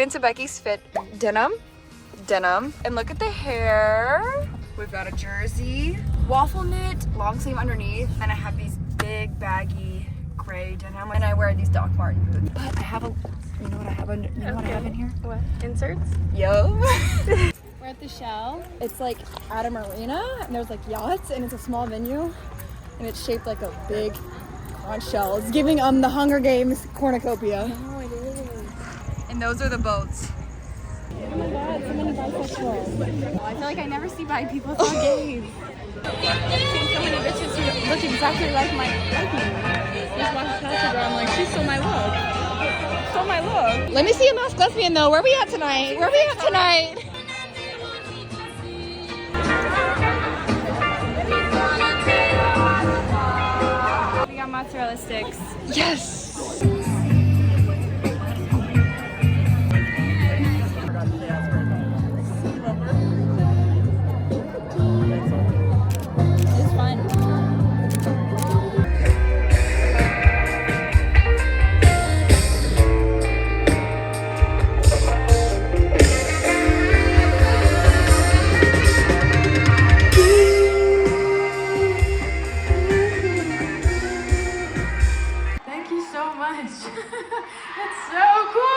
get into Becky's fit denim. And look at the hair. We've got a jersey, waffle knit, long sleeve underneath, and I have these big baggy gray denim, and I wear these Doc Marten boots. But I have a, you know what I have in here? What? Inserts? Yo. We're at the Shell. It's like at a marina, and there's like yachts, and it's a small venue, and it's shaped like a big conch shell. It's giving the Hunger Games cornucopia. Oh, it is. And those are the boats. Oh my god, so many bisexuals. I feel like I never see bi people so gays. I've seen so many bitches who look exactly like me. Just walked past her, I'm like, she stole my look. Stole my look. Let me see a masked lesbian though. Where are we at tonight? We got mozzarella sticks. Yes. It's fun. Thank you so much. That's so cool.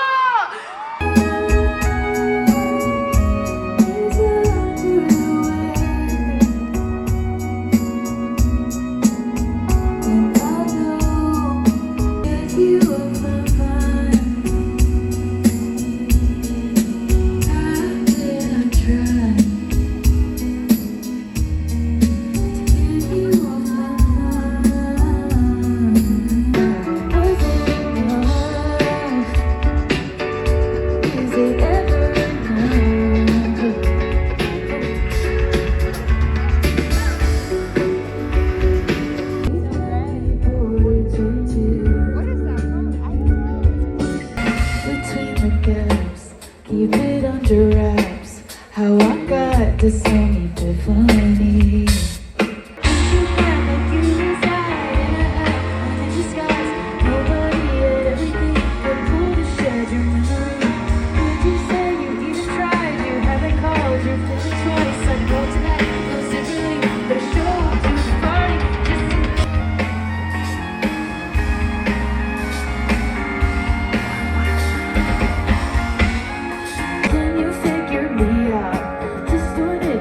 Keep it under wraps. How I got the same epiphany.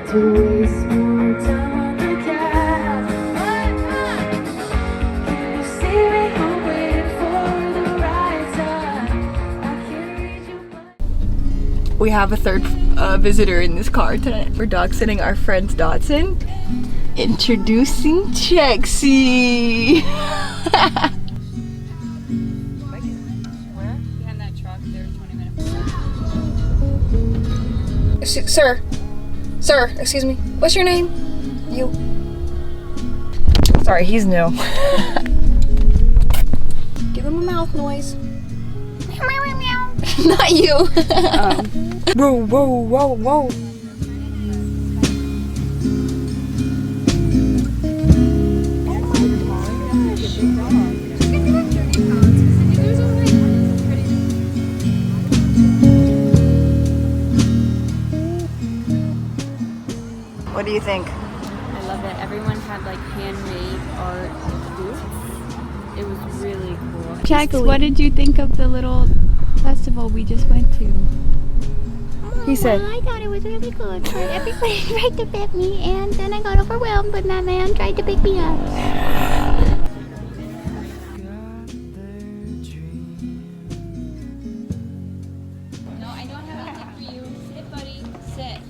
To waste more time on the couch. Can you see me? I'm waiting for the right time. I can't read you. We have a third visitor in this car tonight. We're dog sitting our friend's Dachshund. Introducing Chexie. Where? Behind that truck. There's 20 minutes. Sir, excuse me. What's your name? You. Sorry, he's new. Give him a mouth noise. Not you. Whoa, whoa, whoa, whoa. What do you think? I love it. Everyone had like handmade art booths. It was really cool. Jax, what did you think of the little festival we just went to? He said, Well, I thought it was really good, but everybody tried to pick me, and then I got overwhelmed when that man tried to pick me up. No, I don't have anything for you. Sit, buddy. Sit.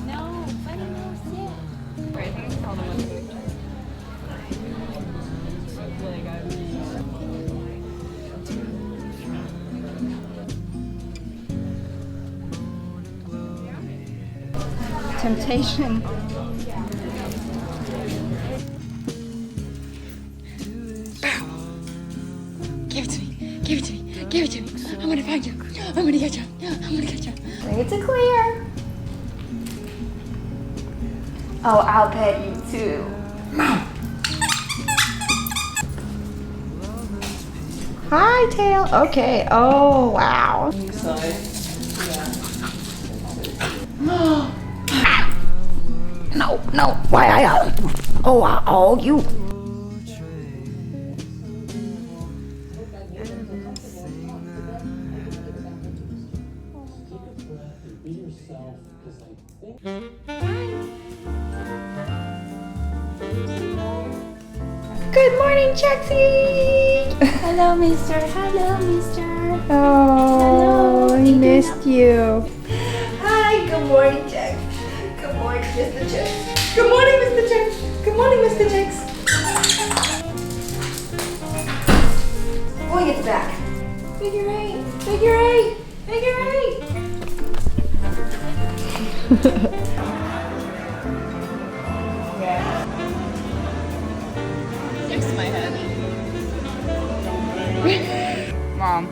No, buddy, no, sit. Right, I think it's called a one. temptation. Give it to me. Give it to me. Give it to me. I'm gonna find you. I'm gonna get you. I'm gonna get you. Bring it to clear. Oh, I'll pet you too. Hi, tail. Okay. Oh, wow. Inside. No, no, why oh, you. Good morning, Jaxie. Hello, mister. Hello, mister. Oh, Hello. I missed you. Hi, good morning, Jax. Good morning, Mr. Jax. Good morning, Mr. Jax. Good morning, Mr. Jax. Boy, it's back. Figure eight, figure eight, figure eight. Next to my head. Mom.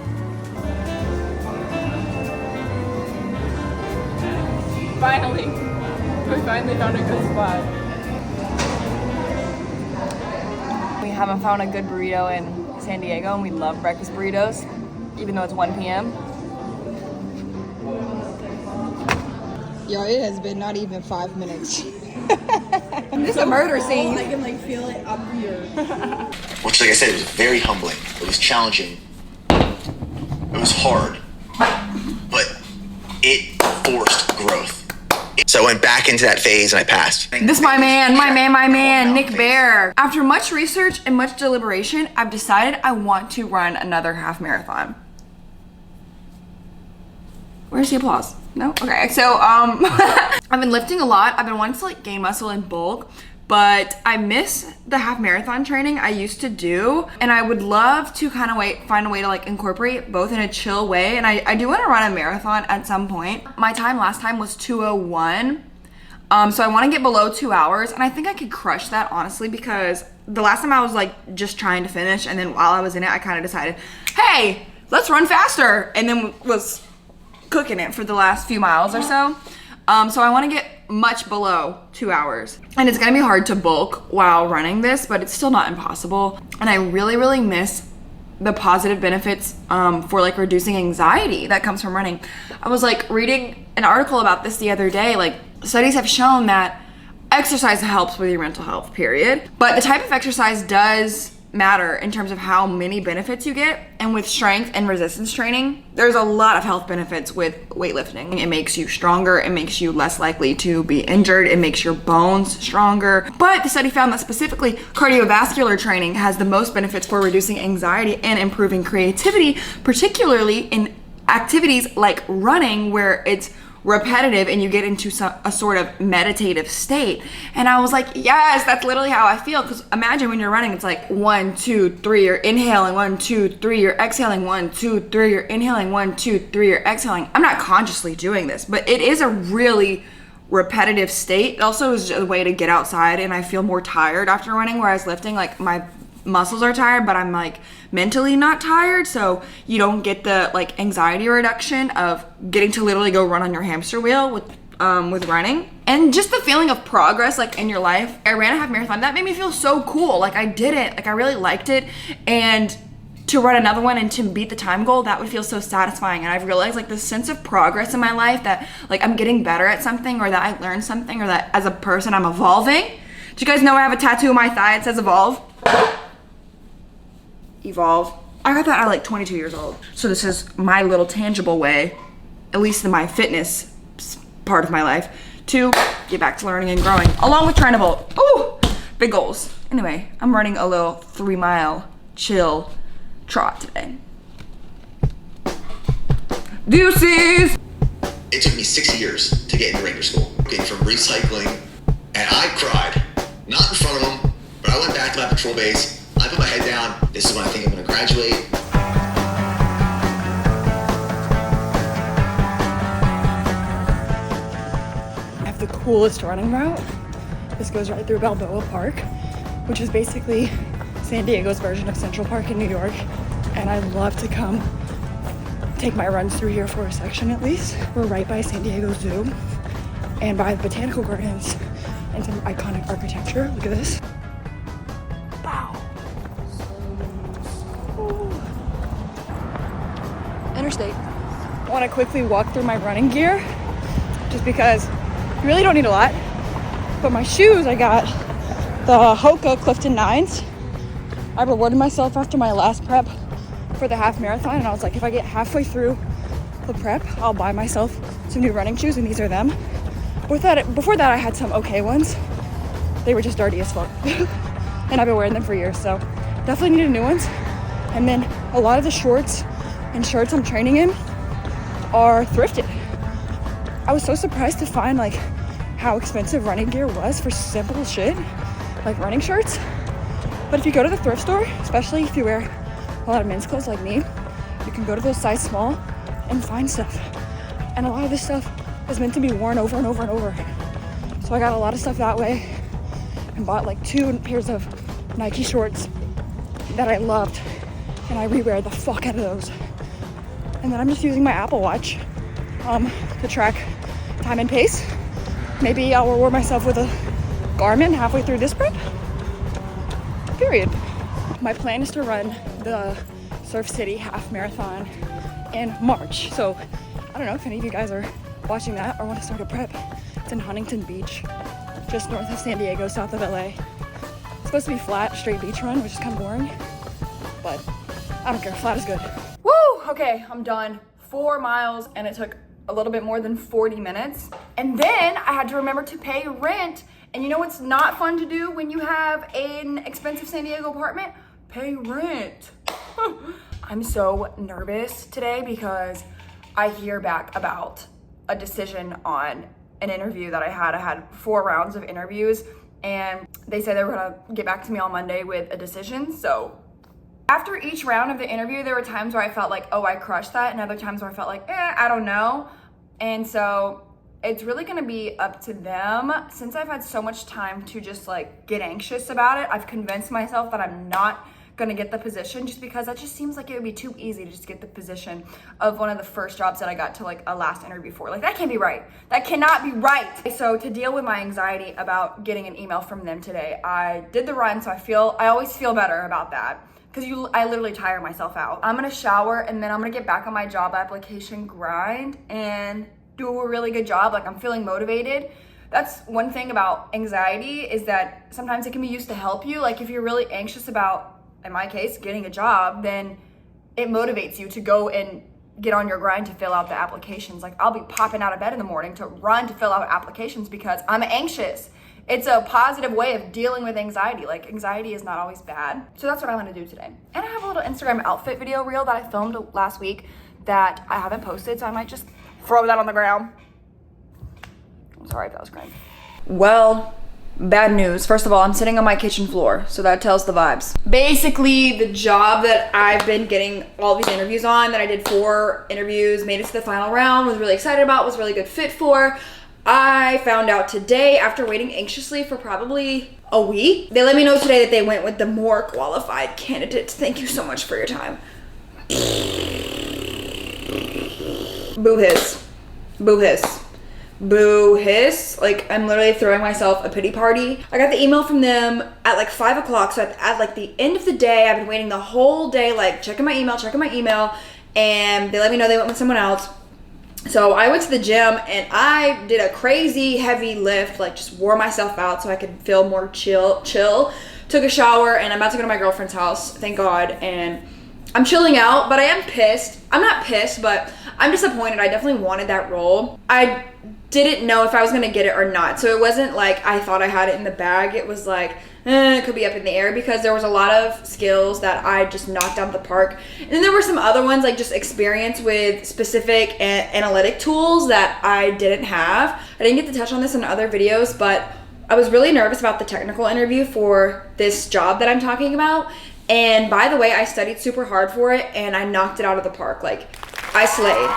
Finally. We finally found a good spot. We haven't found a good burrito in San Diego, and we love breakfast burritos, even though it's 1 p.m. Yo, it has been not even 5 minutes. This is a murder scene. I can like feel it up here. Which, like I said, it was very humbling. It was challenging. It was hard. But it forced growth. So I went back into that phase and I passed. This my man, Nick Bear. After much research and much deliberation, I've decided I want to run another half marathon. Where's the applause? No? Okay, so I've been lifting a lot. I've been wanting to like gain muscle in bulk, but I miss the half marathon training I used to do, and I would love to kind of find a way to like incorporate both in a chill way. And I do want to run a marathon at some point. My time last time was 2:01, so I want to get below 2 hours, and I think I could crush that honestly, because the last time I was like just trying to finish, and then while I was in it I kind of decided, hey, let's run faster, and then was cooking it for the last few miles or so. So I want to get much below 2 hours, and it's gonna be hard to bulk while running this, but it's still not impossible. And I really miss the positive benefits for like reducing anxiety that comes from running. I was like reading an article about this the other day. Like, studies have shown that exercise helps with your mental health, period, but the type of exercise does matter in terms of how many benefits you get. And with strength and resistance training, there's a lot of health benefits with weightlifting. It makes you stronger, it makes you less likely to be injured, it makes your bones stronger. But the study found that specifically cardiovascular training has the most benefits for reducing anxiety and improving creativity, particularly in activities like running, where it's repetitive and you get into a sort of meditative state. And I was like, yes, that's literally how I feel. Because imagine when you're running, it's like 1, 2, 3, you're inhaling, 1, 2, 3, you're exhaling, 1, 2, 3, you're inhaling, 1, 2, 3, you're exhaling. I'm not consciously doing this, but it is a really repetitive state. It also is a way to get outside, and I feel more tired after running, whereas lifting, like, my muscles are tired, but I'm like mentally not tired, so you don't get the like anxiety reduction of getting to literally go run on your hamster wheel with running. And just the feeling of progress like in your life. I ran a half marathon, that made me feel so cool. Like, I did it, like I really liked it, and to run another one and to beat the time goal, that would feel so satisfying. And I've realized like this sense of progress in my life, that like I'm getting better at something, or that I learned something, or that as a person I'm evolving. Do you guys know I have a tattoo on my thigh that says evolve? Evolve. I got that at like 22 years old. So this is my little tangible way, at least in my fitness part of my life, to get back to learning and growing, along with trying to bulk. Ooh, big goals. Anyway, I'm running a little 3-mile chill trot today. Deuces! It took me 6 years to get into ranger school, working from recycling, and I cried. Not in front of them, but I went back to my patrol base. I put my head down. This is when I think I'm gonna graduate. I have the coolest running route. This goes right through Balboa Park, which is basically San Diego's version of Central Park in New York. And I love to come take my runs through here for a section at least. We're right by San Diego Zoo and by the botanical gardens and some iconic architecture. Look at this. Wow. Interstate. I want to quickly walk through my running gear just because you really don't need a lot. But my shoes, I got the Hoka Clifton 9s. I rewarded myself after my last prep for the half marathon, and I was like, if I get halfway through the prep, I'll buy myself some new running shoes, and these are them. Before that, I had some okay ones. They were just dirty as fuck. And I've been wearing them for years, so definitely needed new ones. And then a lot of the shorts and shirts I'm training in are thrifted. I was so surprised to find like how expensive running gear was for simple shit, like running shirts. But if you go to the thrift store, especially if you wear a lot of men's clothes like me, you can go to those size small and find stuff. And a lot of this stuff is meant to be worn over and over and over. So I got a lot of stuff that way and bought like 2 pairs of Nike shorts that I loved, and I rewear the fuck out of those. And then I'm just using my Apple Watch to track time and pace. Maybe I'll reward myself with a Garmin halfway through this prep. Period. My plan is to run the Surf City half marathon in March. So I don't know if any of you guys are watching that or want to start a prep. It's in Huntington Beach, just north of San Diego, south of LA. It's supposed to be flat, straight beach run, which is kind of boring, but I don't care, flat is good. Woo, okay, I'm done. 4 miles, and it took a little bit more than 40 minutes. And then I had to remember to pay rent. And you know what's not fun to do when you have an expensive San Diego apartment? Pay rent. I'm so nervous today because I hear back about a decision on an interview that I had. I had 4 rounds of interviews, and they said they were gonna get back to me on Monday with a decision. So after each round of the interview, there were times where I felt like, oh, I crushed that, and other times where I felt like, I don't know. And so it's really gonna be up to them. Since I've had so much time to just like get anxious about it, I've convinced myself that I'm not gonna get the position, just because that just seems like it would be too easy to just get the position of one of the first jobs that I got to like a last interview for. Like, that can't be right. That cannot be right. So to deal with my anxiety about getting an email from them today, I did the run, so I always feel better about that, because I literally tire myself out. I'm gonna shower, and then I'm gonna get back on my job application grind and do a really good job. Like, I'm feeling motivated. That's one thing about anxiety, is that sometimes it can be used to help you. Like, if you're really anxious about, in my case, getting a job, then it motivates you to go and get on your grind to fill out the applications. Like, I'll be popping out of bed in the morning to run to fill out applications because I'm anxious. It's a positive way of dealing with anxiety. Like, anxiety is not always bad. So that's what I want to do today. And I have a little Instagram outfit video reel that I filmed last week that I haven't posted, so I might just throw that on the ground. I'm sorry if that was cringe. Well, bad news. First of all, I'm sitting on my kitchen floor, so that tells the vibes. Basically, the job that I've been getting all these interviews on, that I did 4 interviews, made it to the final round, was really excited about, was really good fit for, I found out today, after waiting anxiously for probably a week. They let me know today that they went with the more qualified candidates. Thank you so much for your time. Boo hiss. Boo hiss. Boo hiss. Like, I'm literally throwing myself a pity party. I got the email from them at like 5 o'clock. So at like the end of the day, I've been waiting the whole day, like checking my email. And they let me know they went with someone else. So I went to the gym and I did a crazy heavy lift, like just wore myself out so I could feel more chill. Took a shower, and I'm about to go to my girlfriend's house, thank God. And I'm chilling out, but I am pissed. I'm not pissed, but I'm disappointed. I definitely wanted that role. I didn't know if I was gonna get it or not. So it wasn't like I thought I had it in the bag. It was like, it could be up in the air, because there was a lot of skills that I just knocked out of the park. And then there were some other ones, like just experience with specific analytic tools that I didn't have. I didn't get to touch on this in other videos, but I was really nervous about the technical interview for this job that I'm talking about. And by the way, I studied super hard for it, and I knocked it out of the park. Like, I slayed.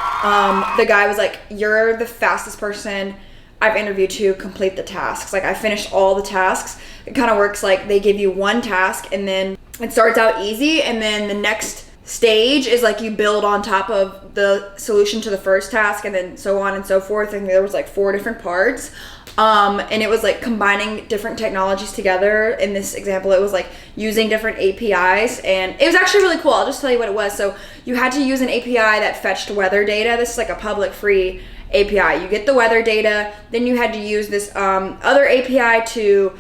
The guy was like, you're the fastest person I've interviewed to complete the tasks. Like, I finished all the tasks. It kind of works like they give you one task, and then it starts out easy, and then the next stage is like you build on top of the solution to the first task, and then so on and so forth. And there was like 4 different parts. And it was like combining different technologies together. In this example, it was like using different APIs, and it was actually really cool. I'll just tell you what it was. So you had to use an API that fetched weather data. This is like a public free API. You get the weather data, then you had to use this other API to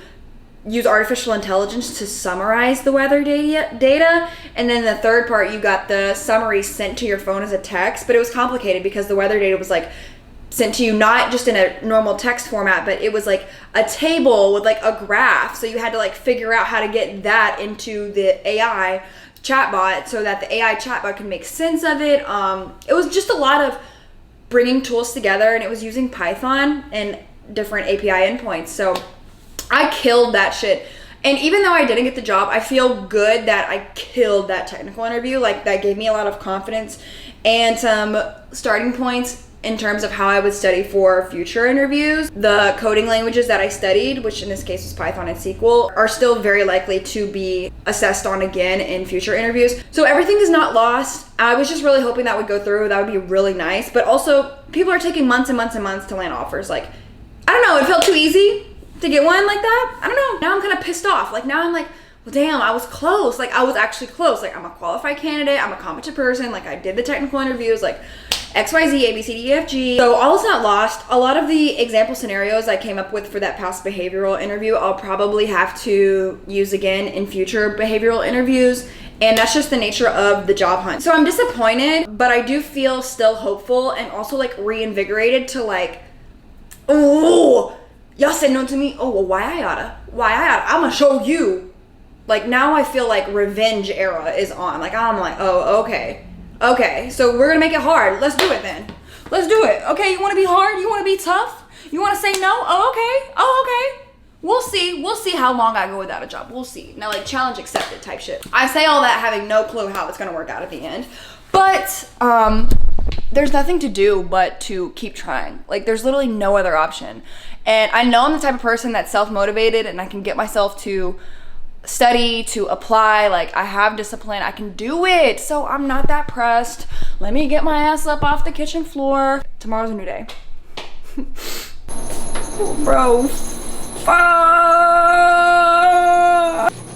use artificial intelligence to summarize the weather data, and then the third part, you got the summary sent to your phone as a text. But it was complicated because the weather data was like sent to you not just in a normal text format, but it was like a table with like a graph, so you had to like figure out how to get that into the AI chatbot so that the AI chatbot could make sense of it. It was just a lot of bringing tools together, and it was using Python and different API endpoints. So I killed that shit. And even though I didn't get the job, I feel good that I killed that technical interview. Like, that gave me a lot of confidence and some starting points in terms of how I would study for future interviews. The coding languages that I studied, which in this case was Python and SQL, are still very likely to be assessed on again in future interviews. So everything is not lost. I was just really hoping that would go through. That would be really nice. But also, people are taking months and months and months to land offers. Like, I don't know, it felt too easy to get one like that. I don't know. Now I'm kind of pissed off. Like, now I'm like, well, damn, I was close. Like, I was actually close. Like, I'm a qualified candidate. I'm a competent person. Like, I did the technical interviews. Like, X, Y, Z, A, B, C, D, E, F, G. So all is not lost. A lot of the example scenarios I came up with for that past behavioral interview, I'll probably have to use again in future behavioral interviews. And that's just the nature of the job hunt. So I'm disappointed, but I do feel still hopeful and also like reinvigorated to like, oh, y'all said no to me. Oh, well, why I oughta? I'm gonna show you. Like, now I feel like revenge era is on. Like, I'm like, oh, okay, so we're gonna make it hard. Let's do it then. Let's do it. Okay, you wanna be hard? You wanna be tough? You wanna say no? Oh, okay. We'll see how long I go without a job. We'll see. Now, like, challenge accepted type shit. I say all that having no clue how it's gonna work out at the end. But, there's nothing to do but to keep trying. Like, there's literally no other option. And I know I'm the type of person that's self-motivated and I can get myself to study, to apply. Like, I have discipline, I can do it. So I'm not that pressed. Let me get my ass up off the kitchen floor. Tomorrow's a new day. Bro, fuck.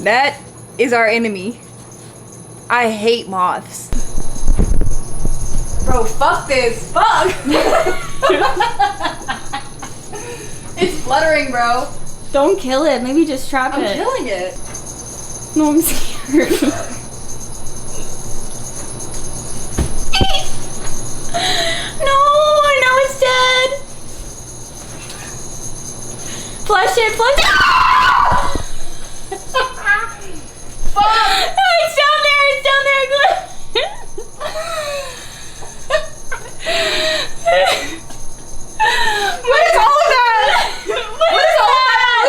That is our enemy. I hate moths. Bro, fuck this. Fuck. It's fluttering, bro. Don't kill it. Maybe just trap I'm it. killing it. No, I'm scared. No, it's dead. Flush it. Fuck. It's down there. What is all of that? What is all that?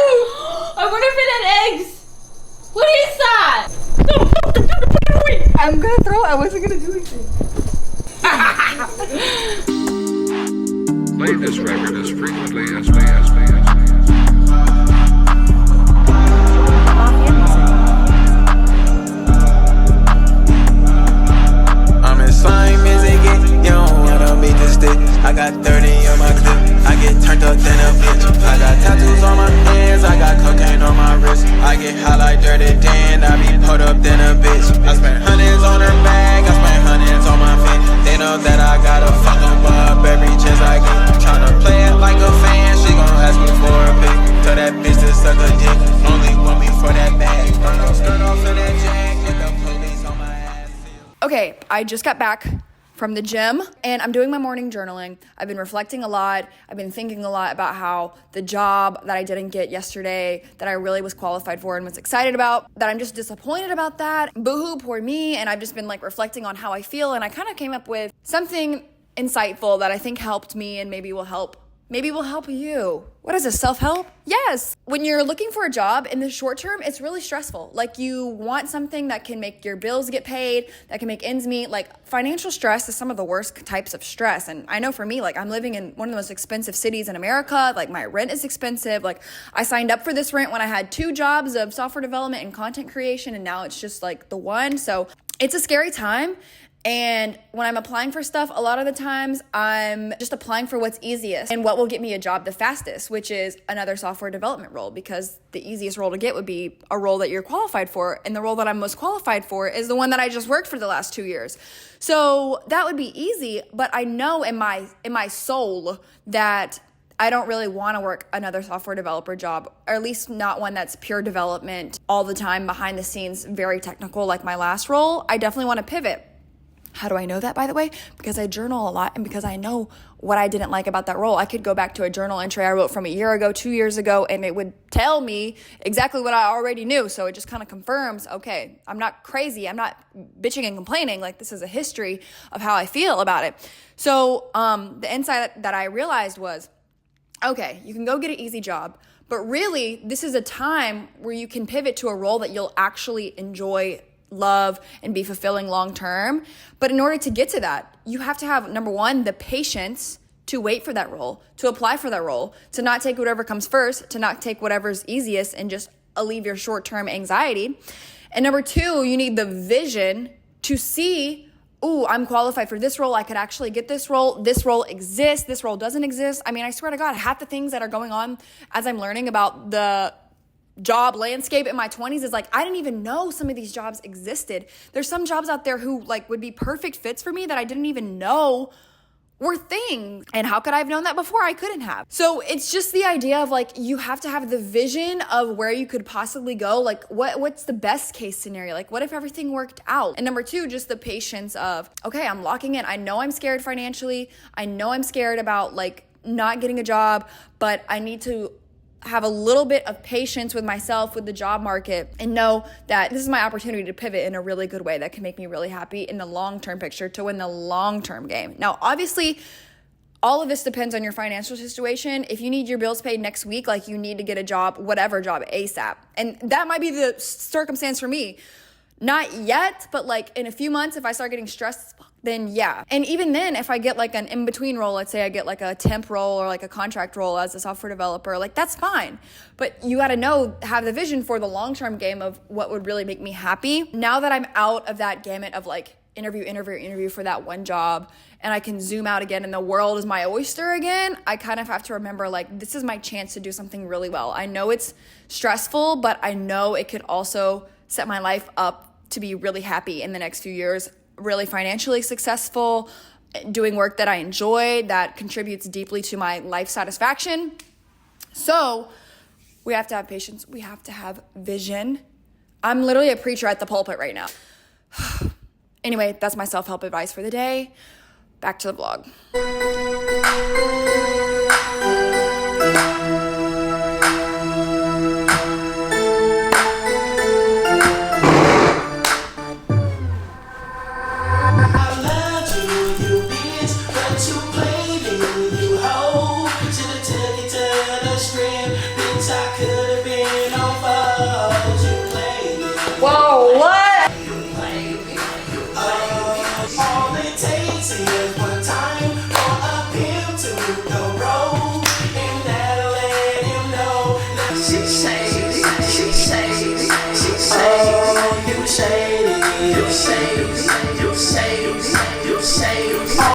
I wonder if it had eggs. What is that? I'm gonna throw it. I wasn't gonna do anything. Play this record as frequently as I'm as slime as it get, you don't wanna beat the stick. I got 30 on my clip, I get turned up than a bitch. I got tattoos on my hands, I got cocaine on my wrist. I get high like Dirty Dan, I be pulled up than a bitch. I spent hundreds on her bag, I spent hundreds on my feet. They know that I gotta fuck 'em up every chance I get. Tryna play it like a fan, she gon' ask me for a pic. Tell that bitch to suck a dick, only want me for that bag. Burn no skirt off in that jack, get the police on my ass. Okay, I just got back from the gym and I'm doing my morning journaling. I've been reflecting a lot. I've been thinking a lot about how the job that I didn't get yesterday that I really was qualified for and was excited about, that I'm just disappointed about that. Boo-hoo, poor me. And I've just been like reflecting on how I feel, and I kind of came up with something insightful that I think helped me and maybe will help you. What is this, self-help? Yes. When you're looking for a job in the short term, it's really stressful. Like, you want something that can make your bills get paid, that can make ends meet. Like, financial stress is some of the worst types of stress. And I know for me, like, I'm living in one of the most expensive cities in America. Like, my rent is expensive. Like, I signed up for this rent when I had 2 jobs of software development and content creation, and now it's just like the one. So it's a scary time. And when I'm applying for stuff, a lot of the times I'm just applying for what's easiest and what will get me a job the fastest, which is another software development role, because the easiest role to get would be a role that you're qualified for. And the role that I'm most qualified for is the one that I just worked for the last 2 years. So that would be easy, but I know in my soul that I don't really want to work another software developer job, or at least not one that's pure development all the time, behind the scenes, very technical like my last role. I definitely want to pivot. How do I know that, by the way? Because I journal a lot, and because I know what I didn't like about that role. I could go back to a journal entry I wrote from a year ago, 2 years ago, and it would tell me exactly what I already knew. So it just kind of confirms, okay, I'm not crazy. I'm not bitching and complaining. Like, this is a history of how I feel about it. So the insight that I realized was, okay, you can go get an easy job, but really this is a time where you can pivot to a role that you'll actually enjoy, love, and be fulfilling long term. But in order to get to that, you have to have, number one, the patience to wait for that role, to apply for that role, to not take whatever comes first, to not take whatever's easiest and just alleviate your short-term anxiety. And number two, you need the vision to see, ooh, I'm qualified for this role. I could actually get this role. This role exists. This role doesn't exist. I mean, I swear to God, half the things that are going on as I'm learning about the job landscape in my 20s is like, I didn't even know some of these jobs existed. There's some jobs out there who like would be perfect fits for me that I didn't even know were things. And how could I have known that before? I couldn't have. So it's just the idea of like, you have to have the vision of where you could possibly go. Like what's the best case scenario? Like, what if everything worked out? And number two, just the patience of, okay, I'm locking in. I know I'm scared financially. I know I'm scared about like not getting a job, but I need to have a little bit of patience with myself, with the job market, and know that this is my opportunity to pivot in a really good way that can make me really happy in the long-term picture to win the long-term game. Now, obviously, all of this depends on your financial situation. If you need your bills paid next week, like you need to get a job, whatever job, ASAP. And that might be the circumstance for me. Not yet, but like in a few months, if I start getting stressed, then yeah. And even then, if I get like an in-between role, let's say I get like a temp role or like a contract role as a software developer, like that's fine. But you got to have the vision for the long-term game of what would really make me happy. Now that I'm out of that gamut of like interview for that one job, and I can zoom out again and the world is my oyster again, I kind of have to remember like, this is my chance to do something really well. I know it's stressful, but I know it could also set my life up to be really happy in the next few years, really financially successful, doing work that I enjoy, that contributes deeply to my life satisfaction. So we have to have patience. We have to have vision. I'm literally a preacher at the pulpit right now. Anyway, that's my self-help advice for the day. Back to the vlog. Whoa, what? All it takes is one time for a pill to the road, and that'll let him know that she's shady, she's shady, she's shady. Oh, you shady, you shady, you shady, you shady.